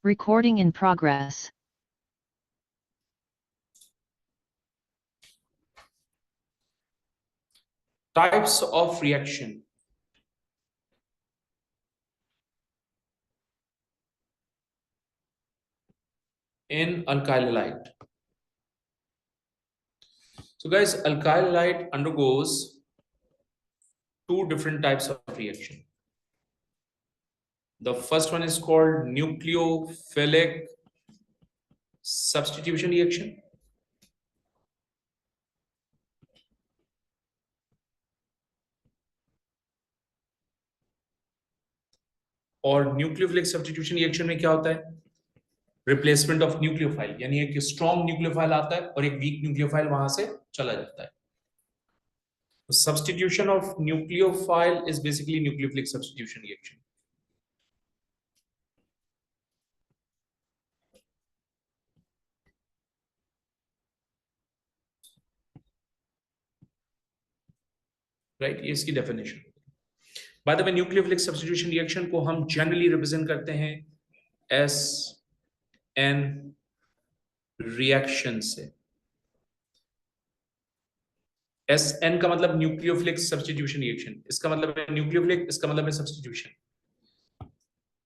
Recording in progress. Types of reaction. In alkyl halide. So guys, alkyl halide undergoes two different types of reaction. The first one is called nucleophilic substitution reaction. और nucleophilic substitution reaction में क्या होता है? Replacement of nucleophile, यानी एक strong nucleophile आता है और एक वीक न्यूक्लियोफाइल वहां से चला जाता है. Substitution of nucleophile is basically nucleophilic substitution reaction. Right? ये इसकी definition. By the way, nucleophilic substitution reaction को हम generally represent करते हैं SN reaction से. SN का मतलब nucleophilic substitution reaction. इसका मतलब है nucleophilic, इसका मतलब है substitution.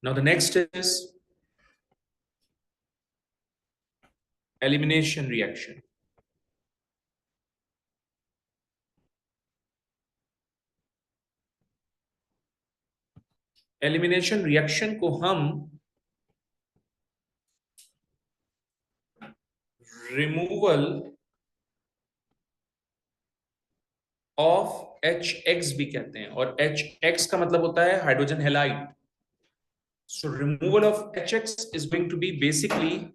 Now the next is elimination reaction. Elimination reaction को हम removal of HX भी कहते हैं, और HX का मतलब होता है hydrogen halide. So removal of HX is going to be basically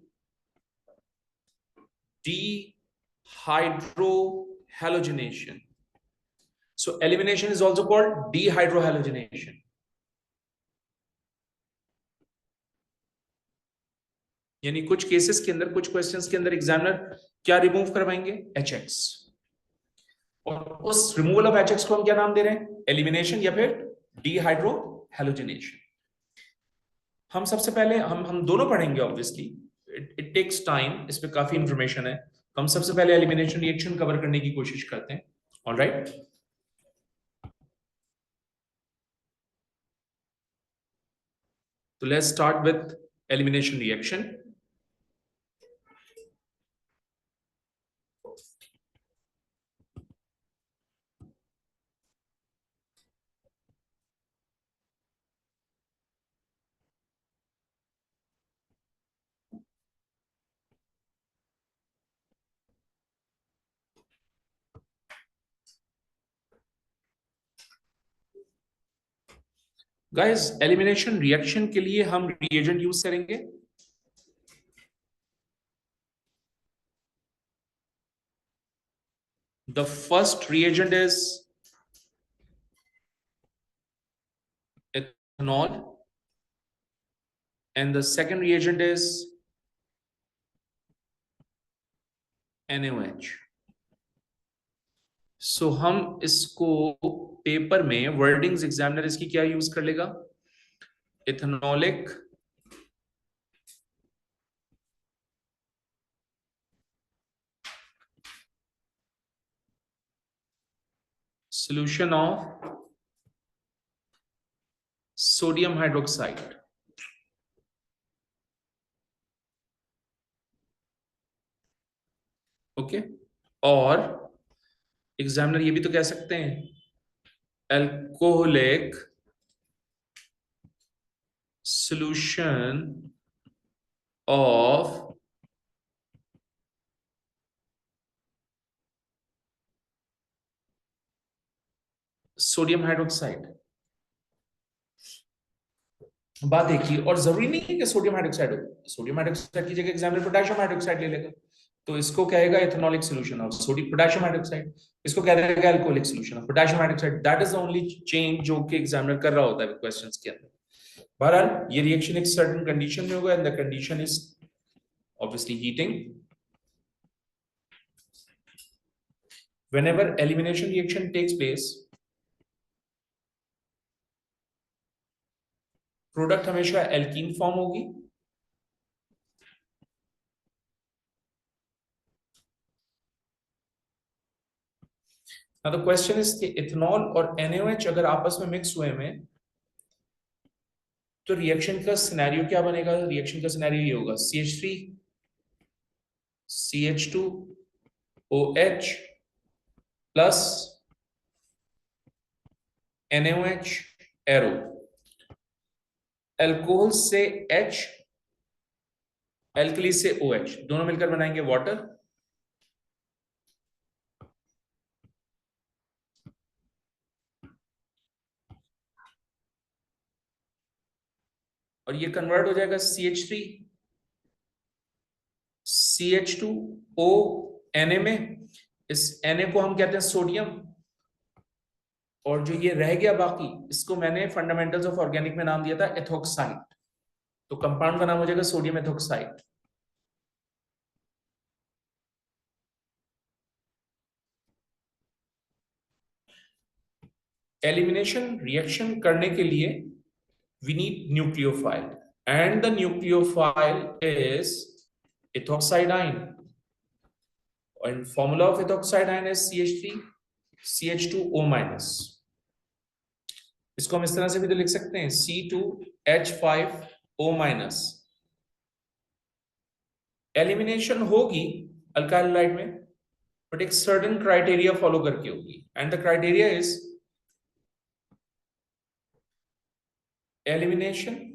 dehydrohalogenation. So elimination is also called dehydrohalogenation. यानी कुछ केसेस के अंदर, कुछ क्वेश्चंस के अंदर एग्जामिनर क्या रिमूव करवाएंगे? HX. और उस रिमूवल ऑफ HX को हम क्या नाम दे रहे हैं? एलिमिनेशन या फिर dehydrohalogenation. हम सबसे पहले हम दोनों पढ़ेंगे ऑब्वियसली. इट टेक्स टाइम, इसमें काफी इंफॉर्मेशन है. हम सबसे पहले एलिमिनेशन रिएक्शन कवर करने की कोशिश करते हैं. ऑलराइट, तो let's start with elimination reaction. Guys, elimination reaction के लिए हम रिएजेंट यूज करेंगे. The first reagent is ethanol and the second reagent is NaOH. सो हम इसको पेपर में वर्डिंग्स, एग्जामिनर इसकी क्या यूज कर लेगा? Ethanolic solution of sodium hydroxide. Okay, और एग्जामिनर ये भी तो कह सकते हैं alcoholic solution of sodium hydroxide. बात देखिए, और जरूरी नहीं है कि सोडियम हाइड्रोक्साइड हो. सोडियम हाइड्रोक्साइड की जगह एग्जामिनर पोटेशियम हाइड्रोक्साइड ले लेगा, तो इसको कहेगा ethanolic solution of sodium potassium hydroxide. इसको कह देगा alcoholic solution of potassium hydroxide. That is the only change जो कि एग्जामिनर कर रहा होता है क्वेश्चंस के अंदर. बहरहाल ये रिएक्शन एक सर्टेन कंडीशन में होगा, and the condition is obviously heating. whenever elimination reaction takes place, product हमेशा एल्कीन फॉर्म होगी नाउ द क्वेश्चन इज कि इथेनॉल और NaOH अगर आपस में मिक्स हुए में तो रिएक्शन का सिनेरियो क्या बनेगा? रिएक्शन का सिनेरियो ये होगा CH3 CH2OH plus NaOH arrow, alcohol से H, एल्कली से OH, दोनों मिलकर बनाएंगे वाटर। और ये कन्वर्ट हो जाएगा CH3 CH2O Na में। इस Na को हम कहते हैं सोडियम, और जो ये रह गया बाकी, इसको मैंने फंडामेंटल्स ऑफ ऑर्गेनिक में नाम दिया था एथोक्साइड। तो कंपाउंड का नाम हो जाएगा सोडियम एथोक्साइड। एलिमिनेशन रिएक्शन करने के लिए we need nucleophile, and the nucleophile is ethoxide and formula of ethoxide is CH3 CH2O minus। इसको हम इस तरह से भी तो लिख सकते हैं C2H5O minus। एलिमिनेशन होगी अल्काइल हैलाइड में, बट एक सर्टेन क्राइटेरिया फॉलो करके होगी, and the criteria is elimination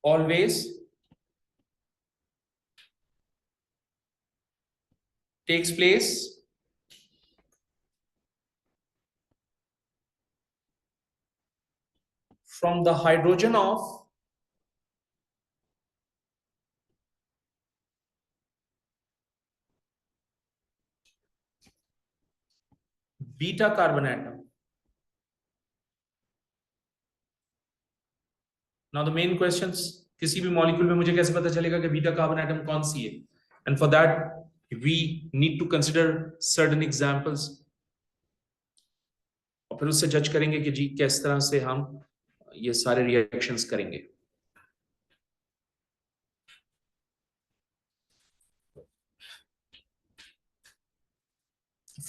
always takes place from the hydrogen of beta carbon atom। Now the main questions, किसी भी मॉलिक्यूल में मुझे कैसे पता चलेगा कि बीटा कार्बन एटम कौन सी है? And for that we need to consider certain examples, और फिर उससे जज करेंगे कि जी किस तरह से हम ये सारे रिएक्शंस करेंगे।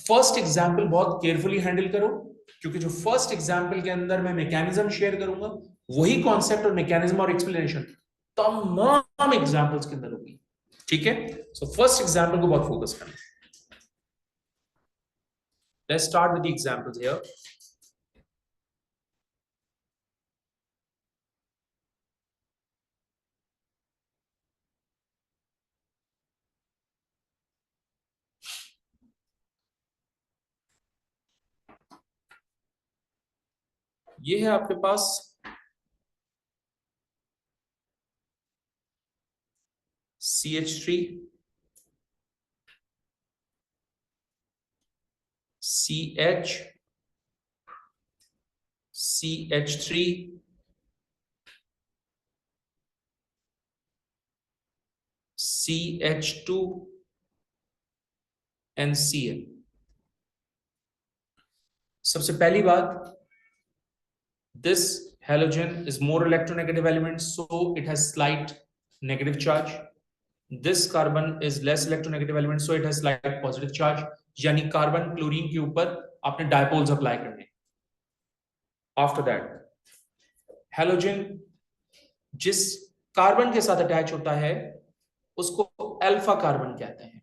फर्स्ट एग्जांपल बहुत केयरफुली हैंडल करो, क्योंकि जो फर्स्ट एग्जांपल के अंदर मैं मैकेनिज्म शेयर करूंगा, वही कॉन्सेप्ट और मैकेनिज्म और एक्सप्लेनेशन तमाम एग्जांपल्स के अंदर होगी। ठीक है, सो फर्स्ट एग्जांपल को बहुत फोकस करना। Let's start with the examples here. ये है आपके पास CH3 CH CH3 CH2 and Cl। सबसे पहली बात, this halogen is more electronegative element, so it has slight negative charge। this carbon is less electronegative element, so it has slight positive charge। यानी carbon chlorine के ऊपर आपने dipoles apply करने। After that halogen जिस carbon के साथ attach होता है उसको अल्फा कार्बन कहते हैं।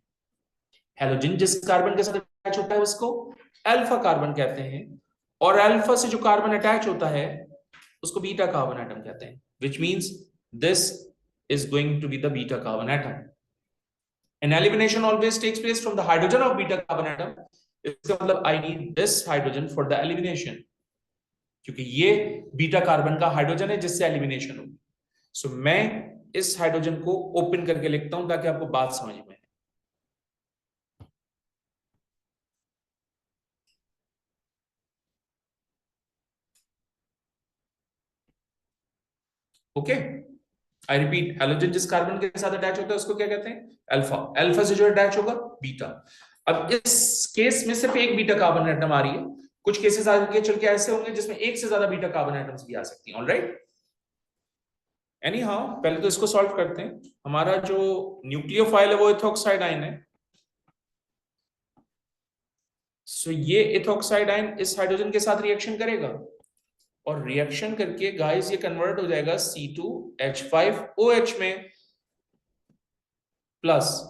हैलोजन जिस कार्बन के साथ अटैच होता है उसको अल्फा कार्बन कहते हैं, और अल्फा से जो कार्बन अटैच होता है उसको बीटा कार्बन एटम कहते हैं, which means this is going to be the beta carbon atom। and elimination always takes place from the hydrogen of beta carbon atom। इसका मतलब I need this hydrogen for the elimination, क्योंकि ये beta carbon का hydrogen है जिससे elimination होगी। सो मैं इस हाइड्रोजन को ओपन करके लिखता हूं ताकि आपको बात समझ में आए। ओके, आई रिपीट, हैलोजन जिस कार्बन के साथ अटैच होता है उसको क्या कहते हैं? अल्फा। अल्फा से जो अटैच होगा बीटा। अब इस केस में सिर्फ एक बीटा कार्बन एटम आ रही है, कुछ केसेस आगे चल के ऐसे होंगे जिसमें एक से ज्यादा बीटा कार्बन एटम्स भी आ सकती हैं। ऑलराइट, एनी हाउ पहले तो इसको सॉल्व करते हैं। हमारा जो न्यूक्लियोफाइल है वो इथोक्साइड आयन है। सो ये इथोक्साइड आयन इस हाइड्रोजन के साथ रिएक्शन करेगा और रिएक्शन करके गाइस ये कन्वर्ट हो जाएगा C2H5OH में, प्लस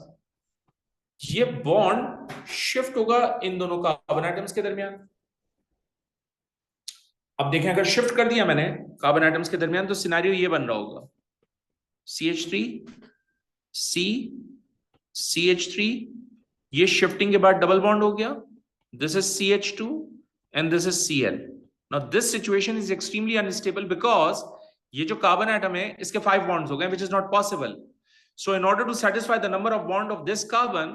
ये बॉन्ड शिफ्ट होगा इन दोनों कार्बन एटम्स के दरमियान। अब देखें अगर शिफ्ट कर दिया मैंने कार्बन एटम्स के दरमियान तो सिनेरियो ये बन रहा होगा CH3 C CH3, ये शिफ्टिंग के बाद डबल बॉन्ड हो गया, this is CH2 and this is Cl। Now this situation is extremely unstable because ये जो कार्बन एटम है इसके 5 बॉन्ड्स हो गए which is not possible. So in order to satisfy the number of bond of this carbon,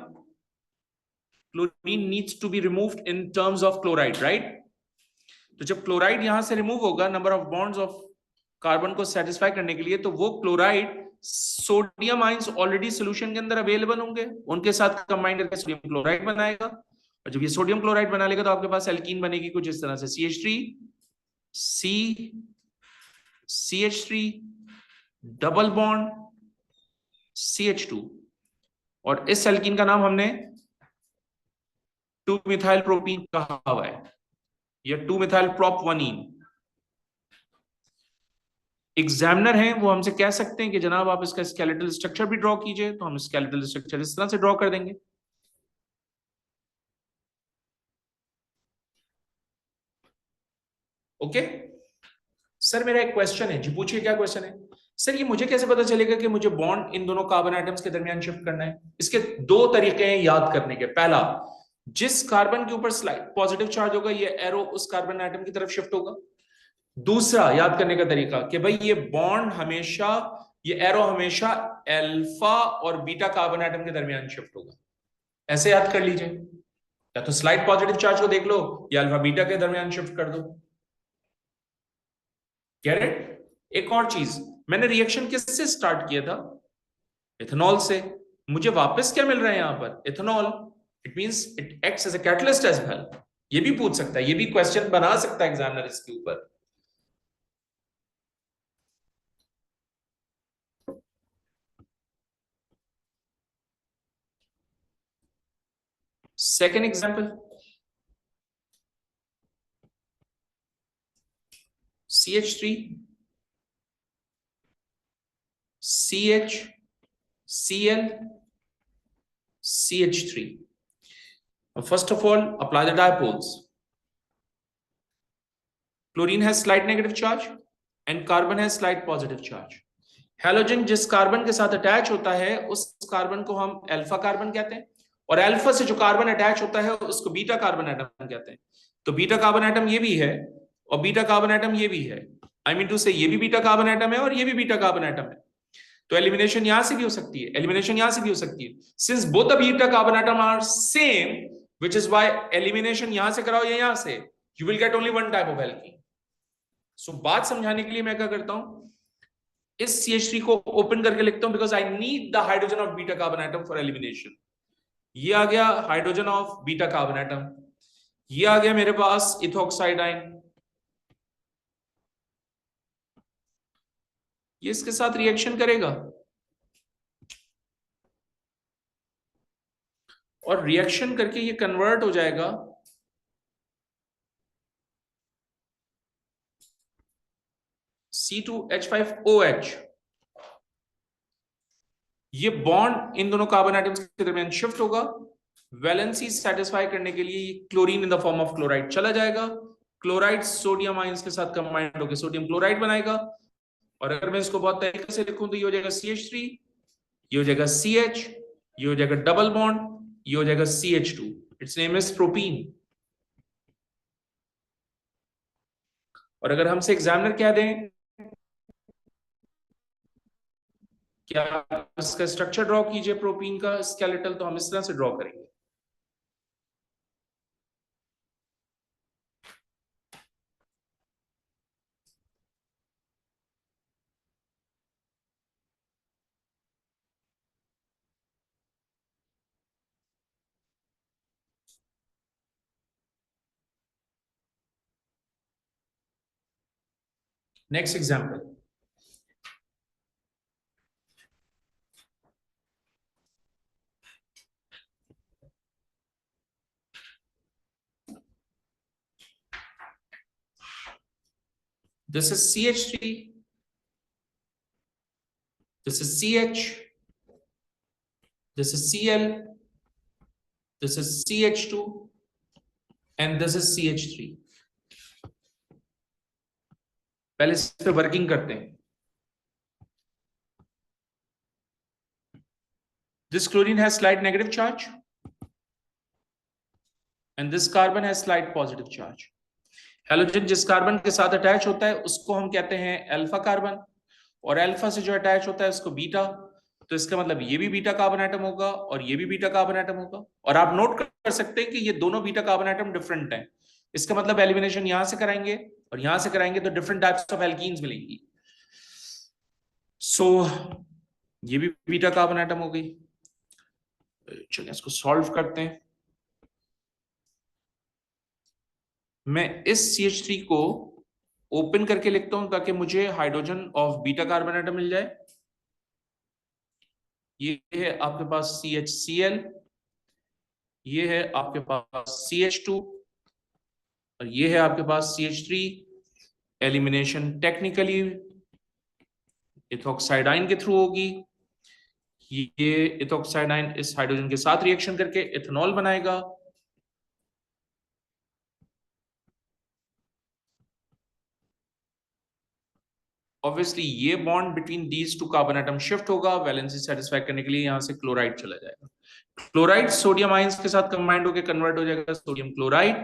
chlorine needs to be removed in terms of chloride, right? तो जब chloride यहां से रिमूव होगा number of bonds of carbon को satisfy करने के लिए, तो वो chloride sodium ions already solution के अंदर अवेलेबल होंगे, उनके साथ कंबाइन करके सोडियम क्लोराइड बनाएगा। और जब ये सोडियम क्लोराइड बना लेगा तो आपके पास एल्कीन बनेगी कुछ इस तरह से CH3 C CH3 double bond CH2, और इस एल्कीन का नाम हमने 2 मिथाइल प्रोपीन कहा हुआ है या 2 मिथाइल प्रोपवनीन। एग्जामिनर हैं वो हमसे कह सकते हैं कि जनाब आप इसका स्केलेटल स्ट्रक्चर भी ड्रॉ कीजिए, तो हम स्केलेटल स्ट्रक्चर इस तरह से ड्रॉ कर देंगे। ओके सर, मेरा एक क्वेश्चन है जी, पूछिए क्या क्वेश्चन है। सर ये मुझे कैसे पता चलेगा कि मुझे बॉन्ड इन दोनों कार्बन एटम्स के दरमियान शिफ्ट करना है? इसके दो तरीके हैं याद करने के। पहला, जिस कार्बन के ऊपर स्लाइड पॉजिटिव चार्ज होगा ये एरो उस कार्बन एटम की तरफ शिफ्ट होगा। दूसरा याद करने का तरीका कि भाई ये बॉन्ड हमेशा, ये एरो हमेशा अल्फा और बीटा कार्बन एटम के दरमियान शिफ्ट होगा। ऐसे याद कर लीजिए, या तो स्लाइड पॉजिटिव चार्ज को देख लो या अल्फा बीटा के दरमियान शिफ्ट कर दो। Get it? एक और चीज, मैंने रिएक्शन किससे स्टार्ट किया था? इथेनॉल से। मुझे वापस क्या मिल रहा है यहां पर? Ethanol. It means it acts as a catalyst as well. ये भी पूछ सकता है, ये भी क्वेश्चन बना सकता है एग्जामिनर इसके ऊपर। Second example, CH3 CH Cl CH3। First of all, apply the dipoles. Chlorine has slight negative charge and carbon has slight positive charge. Halogen जिस कार्बन के साथ अटैच होता है उस कार्बन को हम अल्फा कार्बन कहते हैं, और अल्फा से जो कार्बन अटैच होता है उसको बीटा कार्बन एटम कहते हैं। तो बीटा कार्बन एटम ये भी है और बीटा कार्बन एटम ये भी है। आई मीन टू से ये भी बीटा कार्बन एटम है और ये भी बीटा कार्बन एटम है। तो एलिमिनेशन यहां से भी हो सकती है, एलिमिनेशन यहां से भी हो सकती है, since both the beta carbon atom are same, which is why elimination यहां से कराओ या यहां से, you will get only one type of alkene. So बात समझाने के लिए मैं क्या करता हूं, इस CH3 को ओपन करके लिखता हूं because I need the hydrogen of beta carbon atom for elimination. ये आ गया hydrogen of beta carbon atom, ये आ गया मेरे पास इथोक्साइड आयन, ये इसके साथ रिएक्शन करेगा और रिएक्शन करके ये कन्वर्ट हो जाएगा C2H5OH। ये बॉन्ड इन दोनों कार्बन एटम्स के दरमियान शिफ्ट होगा, वैलेंसी सेटिस्फाई करने के लिए chlorine in the form of chloride चला जाएगा, क्लोराइड सोडियम आयंस के साथ कंबाइंड होकर सोडियम क्लोराइड बनाएगा। और अगर मैं इसको बहुत तरीके से लिखूं तो ये हो जाएगा CH3, ये हो जाएगा CH, ये हो जाएगा डबल बॉन्ड, ये हो जाएगा CH2। It's name is propene. और अगर हमसे एग्जामिनर कह दें कि आप इसका स्ट्रक्चर ड्रॉ कीजिए प्रोपीन का स्केलेटल, तो हम इस तरह से ड्रॉ करेंगे। Next example, This is CH3, this is CH, this is Cl, this is CH2 and this is CH3. पहले इस पे वर्किंग करते हैं. This chlorine has slight negative charge and this carbon has slight positive charge. Halogen जिस carbon के साथ attach होता है उसको हम कहते हैं अल्फा कार्बन, और अल्फा से जो अटैच होता है उसको बीटा. तो इसका मतलब ये भी बीटा कार्बन एटम होगा और ये भी बीटा कार्बन एटम होगा. और आप नोट कर सकते हैं कि ये दोनों बीटा कार्बन एटम डिफरेंट हैं. इसका मतलब एलिमिनेशन यहां से कराएंगे और यहां से कराएंगे तो डिफरेंट टाइप्स ऑफ एल्कीन्स मिलेंगी. सो ये भी बीटा कार्बन एटम हो गई. चलिए इसको सॉल्व करते हैं. मैं इस CH3 को ओपन करके लिखता हूं ताकि मुझे hydrogen of beta carbon atom मिल जाए. ये है आपके पास CHCl, ये है आपके पास CH2 और ये है आपके पास CH3. एलिमिनेशन टेक्निकली इथोक्साइडाइन के थ्रू होगी. ये इथोक्साइडाइन इस हाइड्रोजन के साथ रिएक्शन करके इथेनॉल बनाएगा. ऑब्वियसली ये bond between these two carbon atom shift होगा. वैलेंसी सेटिस्फाई करने के लिए यहां से क्लोराइड चला जाएगा. क्लोराइड सोडियम आयंस के साथ कंबाइंड होकर कन्वर्ट हो जाएगा सोडियम क्लोराइड.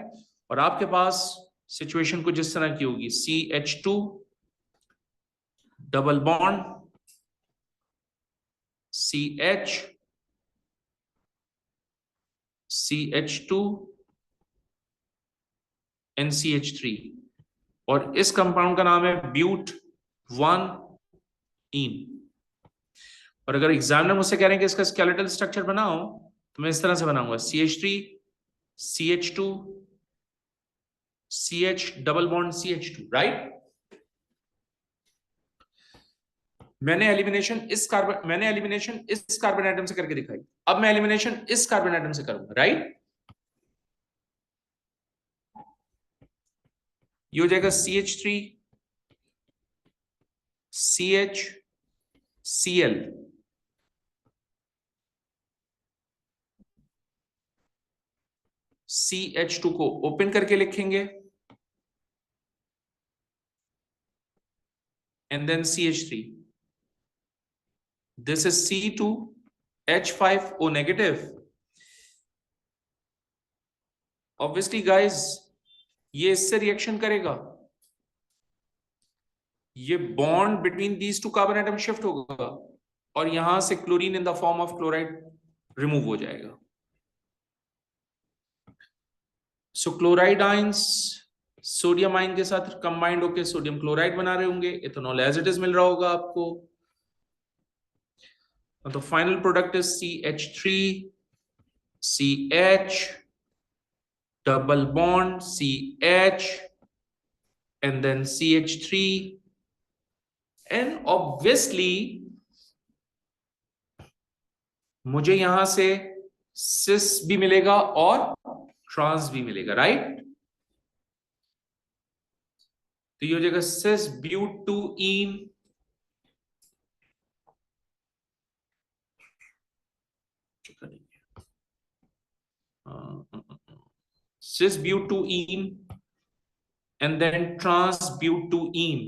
और आपके पास सिचुएशन कुछ इस तरह की होगी. CH2 double bond CH, CH2 and CH3. और इस कंपाउंड का नाम है ब्यूट 1-ene. और अगर एग्जामिनर मुझसे कह रहे हैं कि इसका स्केलेटल स्ट्रक्चर बनाओ तो मैं इस तरह से बनाऊंगा. CH3 CH2 CH double bond CH2. Right. मैंने एलिमिनेशन इस कार्बन एटम से करके दिखाई. अब मैं एलिमिनेशन इस कार्बन एटम से करूंगा. राइट. ये हो जाएगा CH3 CH Cl. CH2 को ओपन करके लिखेंगे and then CH3. This is C2H5O negative. Obviously guys ये इससे रिएक्शन करेगा. ये bond between these two carbon atom shift होगा और यहां से chlorine in the form of chloride remove हो जाएगा. सो क्लोराइड आयंस सोडियम आयन के साथ कंबाइंड होकर सोडियम क्लोराइड बना रहे होंगे. इथेनॉल एज इट इज मिल रहा होगा आपको. तो final product is CH3 CH double bond CH and then CH3, and obviously मुझे यहां से सिस भी मिलेगा और ट्रांस भी मिलेगा. राइट. तो ये हो जाएगा सिस ब्यूट 2-ene cis but 2-ene and then trans but 2-ene.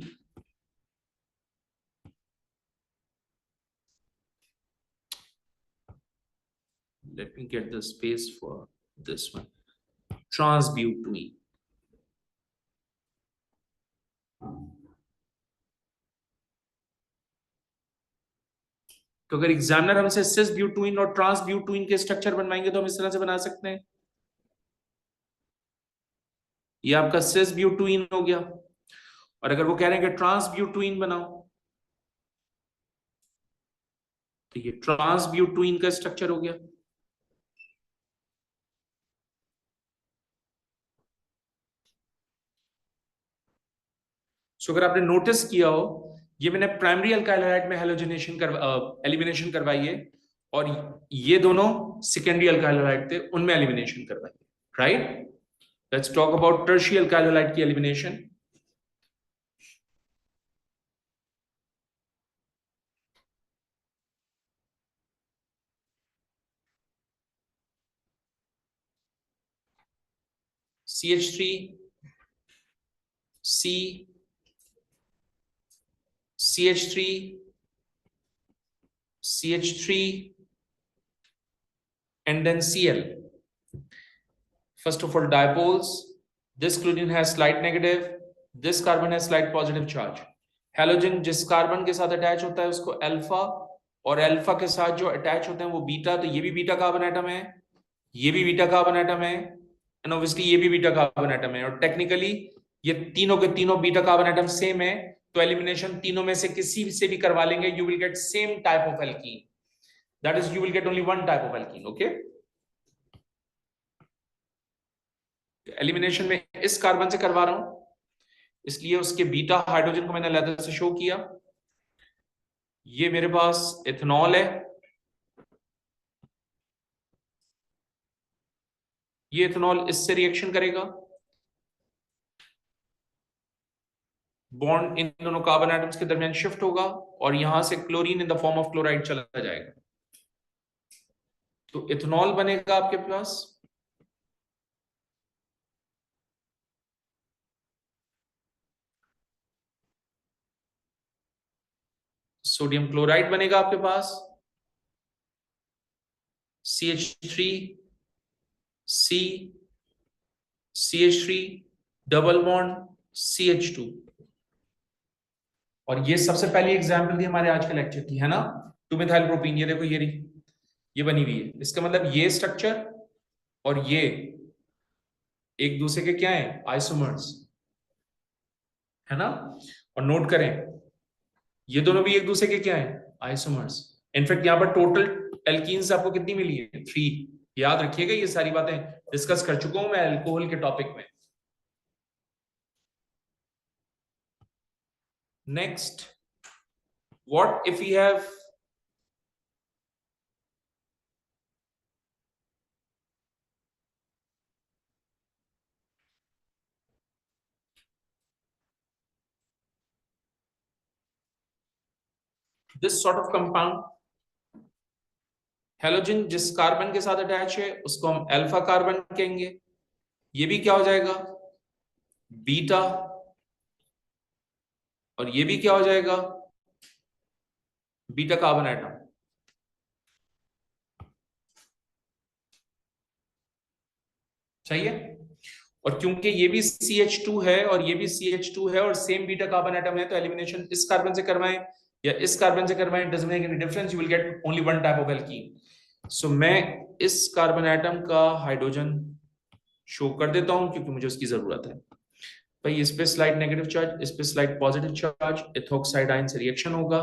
Let me get the space for this one. Trans but 2-ene. तो अगर एग्जामिनर हमसे सिस but 2-ene और ट्रांस but 2-ene के स्ट्रक्चर बनवाएंगे तो हम इस तरह से बना सकते हैं. ये आपका सिस but 2-ene हो गया. और अगर वो कह रहे हैं कि ट्रांस but 2-ene बनाओ तो ये ट्रांस but 2-ene का स्ट्रक्चर हो गया. सो अगर आपने नोटिस किया हो ये मैंने प्राइमरी अल्काइल हैलाइड में हेलोजनेशन एलिमिनेशन करवाई है और ये दोनों सेकेंडरी अल्काइल हैलाइड थे उनमें एलिमिनेशन करवाई है. Right. Let's talk about tertiary alkyl halide की elimination. CH3 C CH3 CH3 and then Cl. First of all, dipoles. This chlorine has slight negative, this carbon has slight positive charge. Halogen जिस carbon के साथ attach होता है उसको alpha, और alpha के साथ जो अटैच होते हैं वो बीटा, तो ये भी बीटा कार्बन एटम है, ये भी बीटा कार्बन एटम है, एंड ऑब्वियसली ये भी बीटा कार्बन एटम है, और टेक्निकली ये तीनों के तीनों बीटा कार्बन एटम सेम है, तो एलिमिनेशन तीनों में से किसी से भी करवा लेंगे, you will get same type of alkene, that is you will get only one type of alkene. Okay, elimination में इस कार्बन से करवा रहा हूं, इसलिए उसके बीटा हाइड्रोजन को मैंने लेटर से शो किया. ये मेरे पास इथेनॉल है, ये इथेनॉल इससे रिएक्शन करेगा, बॉन्ड इन दोनों कार्बन एटम्स के दरमियान शिफ्ट होगा, और यहां से chlorine in the form of chloride चला जाएगा, तो इथेनॉल बनेगा आपके पास. सोडियम क्लोराइड बनेगा आपके पास, CH3 C CH3 double bond CH2. और ये सबसे पहली एग्जांपल थी हमारे आज के लेक्चर की, है ना, 2 मिथाइल प्रोपीन. ये देखो, ये बनी हुई है. इसका मतलब ये स्ट्रक्चर और ये एक दूसरे के क्या है, आइसोमर्स, है ना. और नोट करें, ये दोनों भी एक दूसरे के क्या है, आइसोमर्स. इनफैक्ट यहां पर टोटल एल्कीन्स आपको कितनी मिली है, 3. याद रखिएगा, ये सारी बातें डिस्कस कर चुका हूं मैं अल्कोहल के टॉपिक में. Next, what if we have this sort of compound. Halogen जिस कार्बन के साथ अटैच है उसको हम अल्फा कार्बन कहेंगे, ये भी क्या हो जाएगा, बीटा, और ये भी क्या हो जाएगा, बीटा कार्बन एटम. चाहिए. और क्योंकि ये भी CH2 है और ये भी CH2 है और सेम बीटा कार्बन एटम है, तो एलिमिनेशन इस कार्बन से करवाएं या इस कार्बन से करवाएं, doesn't make any difference, you will get only one type of alkene. So मैं इस कार्बन एटम का हाइड्रोजन शो कर देता हूं क्योंकि मुझे उसकी जरूरत है. भाई इस पे स्लाइड नेगेटिव चार्ज, इस पे slight positive charge, ethoxide ion से रिएक्शन होगा.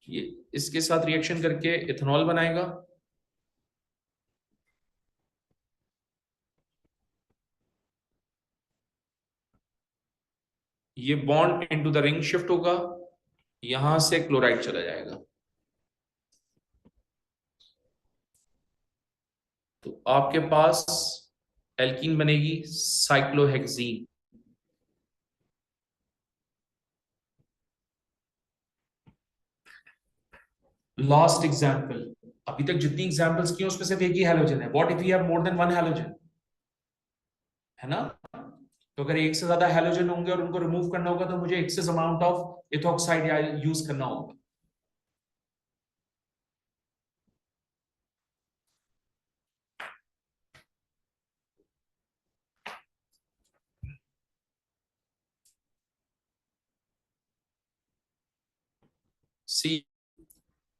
ये इसके साथ रिएक्शन करके इथेनॉल बनाएगा. ये bond into the ring shift होगा, यहां से क्लोराइड चला जाएगा, तो आपके पास एल्कीन बनेगी साइक्लोहेक्सीन. लास्ट एग्जांपल, अभी तक जितनी एग्जांपल्स की उसमें सिर्फ एक ही हैलोजन है. What if we have more than one halogen, है ना. तो अगर एक से ज्यादा हैलोजन होंगे और उनको रिमूव करना होगा तो मुझे excess amount of ethoxide use करना होगा. See,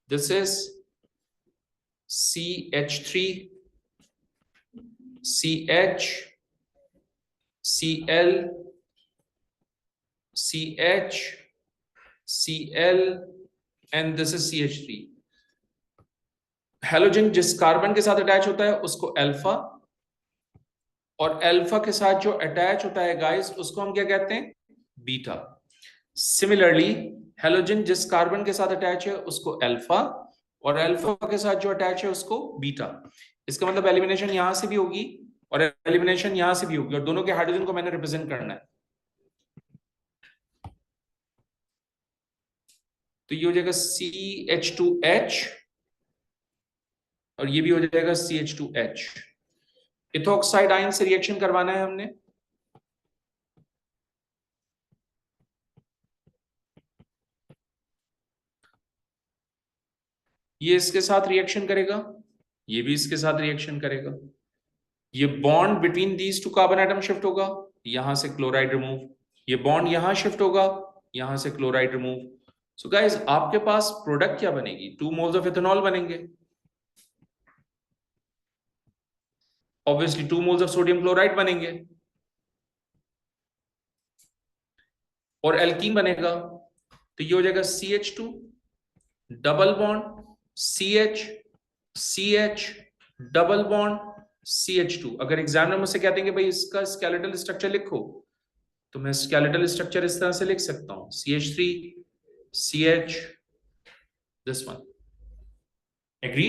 this is CH3 CH Cl CH Cl and this is CH3. Halogen जिस कार्बन के साथ अटैच होता है उसको अल्फा, और अल्फा के साथ जो अटैच होता है गाइस उसको हम क्या कहते हैं, बीटा. सिमिलरली हैलोजन जिस कार्बन के साथ अटैच है उसको अल्फा, और अल्फा के साथ जो अटैच है उसको बीटा. इसका मतलब एलिमिनेशन यहां से भी होगी और एलिमिनेशन यहां से भी होगी, और दोनों के हाइड्रोजन को मैंने रिप्रेजेंट करना है. तो ये हो जाएगा CH2H और ये भी हो जाएगा CH2H। इथोक्साइड आयन से रिएक्शन करवाना है हमने। ये इसके साथ रिएक्शन करेगा, ये भी इसके साथ रिएक्शन करेगा। ये bond between these two carbon atom shift होगा, यहां से क्लोराइड रिमूव। ये बॉन्ड यहां शिफ्ट होगा, यहां से क्लोराइड रिमूव। सो गाइस आपके पास प्रोडक्ट क्या बनेगी? 2 मोल्स ऑफ इथेनॉल बनेंगे, obviously 2 moles of sodium chloride बनेंगे, और एल्कीन बनेगा। तो ये हो जाएगा CH2 double bond CH CH double bond CH2। अगर एग्जामिनर मुझसे कहते हैं कि भाई इसका स्केलेटल स्ट्रक्चर लिखो, तो मैं स्केलेटल स्ट्रक्चर इस तरह से लिख सकता हूं, CH3 CH this one. Agree?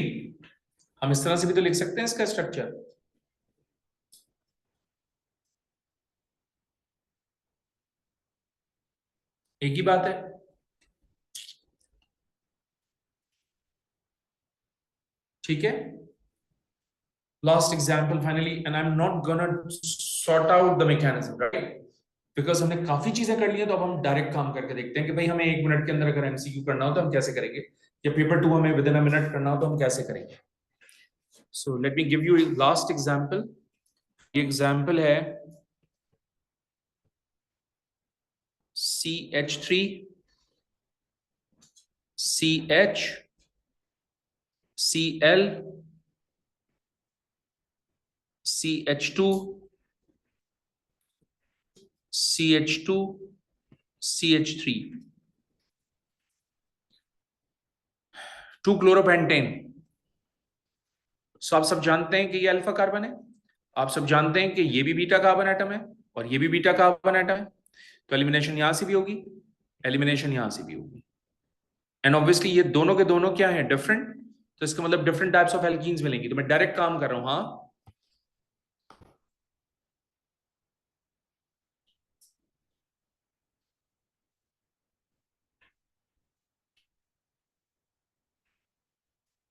हम इस तरह से भी तो लिख सकते हैं इसका स्ट्रक्चर। एक ही बात है। ठीक है, last example finally, and I am not gonna sort out the mechanism, right? Because हमने काफी चीजें कर ली हैं, तो अब हम डायरेक्ट काम करके देखते हैं कि भाई हमें 1 मिनट के अंदर अगर MCQ करना हो तो हम कैसे करेंगे, या पेपर 2 हमें विद इन अ मिनट करना हो तो हम कैसे करेंगे। So let me give you last example. ये एग्जाम्पल है CH3 CH Cl CH2 CH2 CH3 2 क्लोरोपेंटेन। सो आप सब जानते हैं कि ये अल्फा कार्बन है, आप सब जानते हैं कि ये भी बीटा कार्बन एटम है और ये भी बीटा कार्बन एटम है। तो एलिमिनेशन यहां से भी होगी, एलिमिनेशन यहां से भी होगी, एंड ऑब्वियसली ये दोनों के दोनों क्या है? डिफरेंट। तो इसका मतलब डिफरेंट टाइप्स ऑफ एल्कीन्स मिलेंगी। तो मैं डायरेक्ट काम कर रहा हूं। हाँ,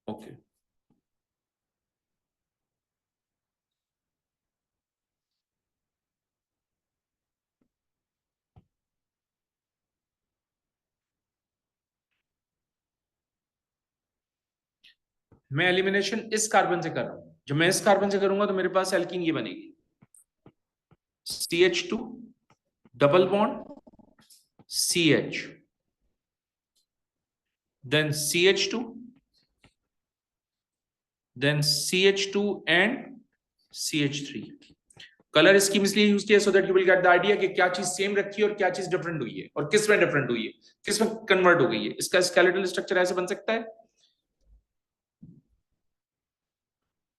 ओके। मैं एलिमिनेशन इस कार्बन से कर रहा हूं। जब मैं इस कार्बन से करूंगा तो मेरे पास एल्कीन ये बनेगी, CH2 double bond CH, then CH2, then CH2 and CH3। Colour scheme इसलिए यूज किया so that you will get the idea कि क्या चीज सेम रखी है और क्या चीज डिफरेंट हुई है, और किस में डिफरेंट हुई है, किस में कन्वर्ट हो गई है। इसका स्केलेटल स्ट्रक्चर ऐसे बन सकता है,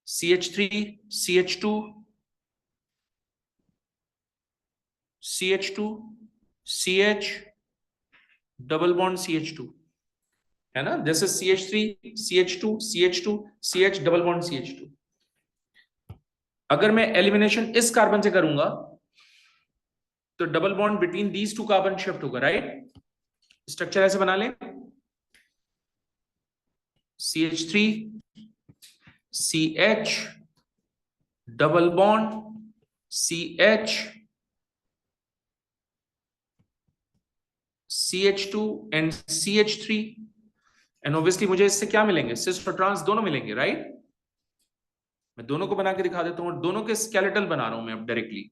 CH3 CH2 CH2 CH double bond CH2, है ना? This is CH3 CH2 CH2 CH double bond CH2। अगर मैं एलिमिनेशन इस कार्बन से करूंगा तो double bond between these two carbon shift होगा, राइट? स्ट्रक्चर ऐसे बना लें, CH3 CH double bond CH CH2 and CH3, and obviously मुझे इससे क्या मिलेंगे? सिस और ट्रांस दोनों मिलेंगे, राइट? मैं दोनों को बना के दिखा देता हूं, और दोनों के स्केलेटल बना रहा हूं मैं अब डायरेक्टली।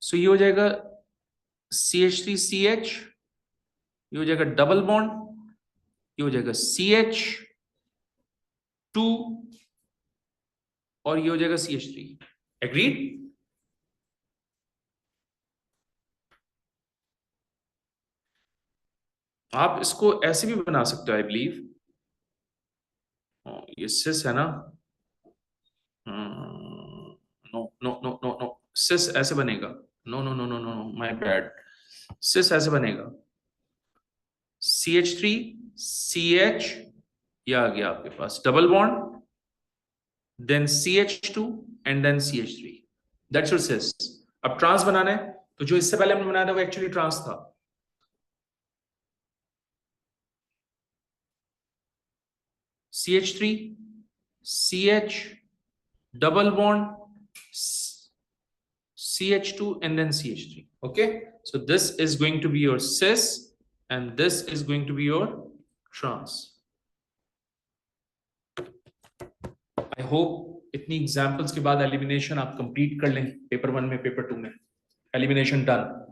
सो ये हो जाएगा CH3 CH, ये हो जाएगा डबल बॉन्ड, ये हो जाएगा CH2 और ये हो जाएगा CH3। एग्रीड? आप इसको ऐसे भी बना सकते हो, आई बिलीव। ये सिस है ना? No no no no no, cis ऐसे बनेगा। No no no no no, my bad. Cis ऐसे बनेगा, CH3 CH, ये आ गया आपके पास double bond, then CH2 and then CH3। That's your cis. अब ट्रांस बनाना है, तो जो इससे पहले हमने बनाया था वो एक्चुअली ट्रांस था। CH3, CH, double bond, CH2, and then CH3. Okay, so this is going to be your cis and this is going to be your trans. I hope इतनी एग्जांपल्स के बाद एलिमिनेशन आप complete कर लें paper 1 में, paper 2 में। Elimination done.